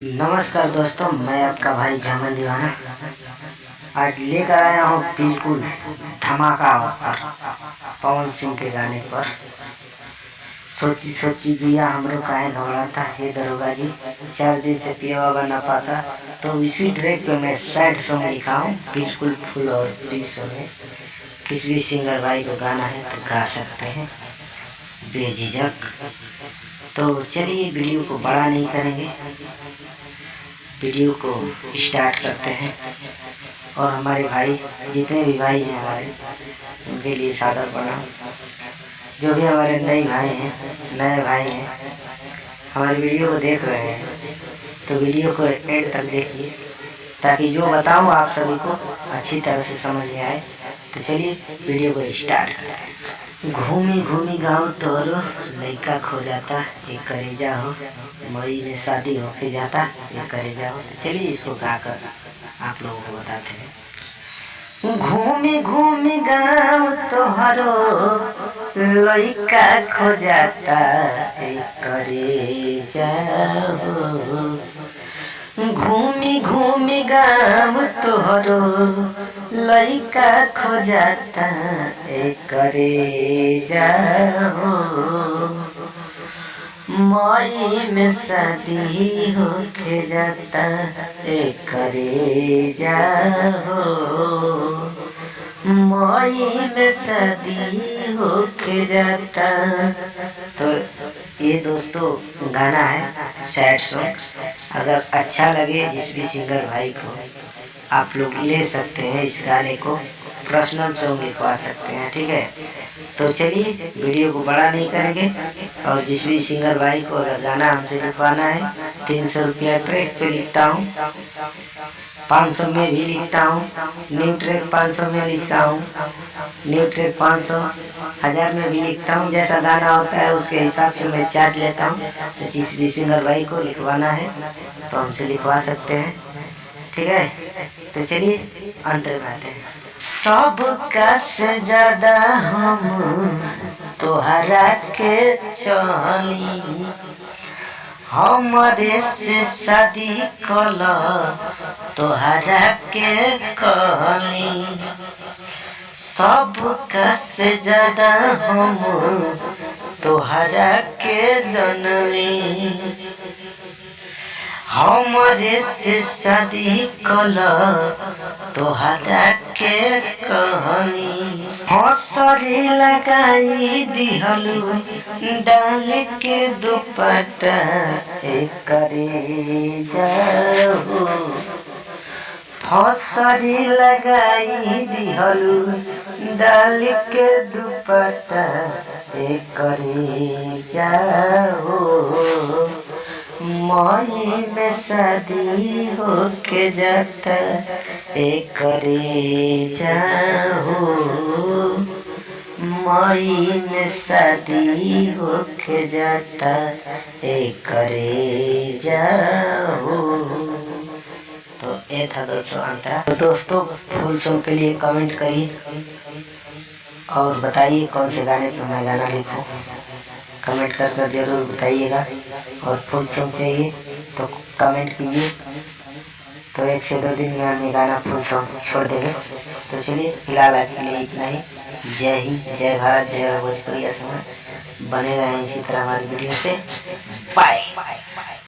नमस्कार दोस्तों, मैं आपका भाई जामन दीवाना आज लेकर आया हूँ बिल्कुल धमाका ऑफर पवन सिंह के गाने पर। सोची सोची जिया हमरो काहे घबराता, हे दरोगा जी 4 दिन से पिया बना पाता। तो इसी ट्रैक पे मैं सैड सॉन्ग लिखा हूँ, बिल्कुल फुल और फ्री सॉन्ग है। किसी भी सिंगर भाई को गाना है तो गा सकते हैं बेझिझक। तो चलिए वीडियो को बड़ा नहीं करेंगे, वीडियो को स्टार्ट करते हैं। और हमारे भाई जितने भी भाई हैं हमारे, उनके लिए सादर प्रणाम। जो भी हमारे नए भाई हैं हमारे वीडियो को देख रहे हैं तो वीडियो को एंड तक देखिए, ताकि जो बताऊं आप सभी को अच्छी तरह से समझ में आए। तो चलिए वीडियो को स्टार्ट करते हैं। घूमी घूमी गाँव तोरो लड़का खो जाता, ये करेजा हो मई में शादी होके जाता, ये करेजा हो। तो चलिए इसको गाकर आप लोगों को बताते हैं। घूमी घूमी गाँव तोहरो लड़का खो जाता, ये करेजा हो। घूमी घूमी गाँव तोहरो लड़का खो जाता, करेजा हो। मई में शादी होके जाता, करेजा हो। मई में शादी होके जाता। तो ये दोस्तों गाना है सैड सॉन्ग। अगर अच्छा लगे जिस भी सिंगर भाई को, आप लोग ले सकते हैं इस गाने को, पर्सनल सॉन्ग लिखवा सकते हैं, ठीक है। तो चलिए वीडियो को बड़ा नहीं करेंगे। और जिस भी सिंगर भाई को अगर गाना हमसे लिखवाना है 300 रुपया ट्रैक पे लिखता हूँ, 500 में भी लिखता हूँ, न्यू ट्रैक 500 में लिखता हूँ, न्यू ट्रैक 500 1000 में भी लिखता हूँ। जैसा गाना होता है उसके हिसाब से मैं चार्ज लेता हूँ। तो जिस भी सिंगर भाई को लिखवाना है तो हमसे लिखवा सकते हैं, ठीक है। तो चलिए अंत में आते हैं। सबका से ज्यादा हम तोहरा के चाहनी, हमारे से शादी कला तोहरा के कहनी। सबका से ज्यादा हम तोहरा के जननी, हमारे से शादी कला तोहरा के कहनी। हंसरी लगाई दिहलू डाल के दुपट्टा, करेजा हो। हंसरी लगाई दिहलू डाल के दुपट्टा, करेजा हो। मई में शादी होके जाता, करेजा हो। मई में शादी होके जाता, करेजा हो। तो ये था दोस्तों अंतरा। तो दोस्तों फुल सॉन्ग के लिए कमेंट करिए और बताइए कौन से गाने पर मैं गाना लिखूं। कमेंट कर जरूर बताइएगा। और फुल सॉन्ग चाहिए तो कमेंट कीजिए, तो 1 से 2 दिन में हम ये गाना फुल सॉन्ग छोड़ देंगे। तो चलिए फिलहाल आज के लिए इतना ही। जय हिंद, जय भारत, जय भोजपुरी। समय बने रहें इसी तरह हमारी वीडियो से। बाय।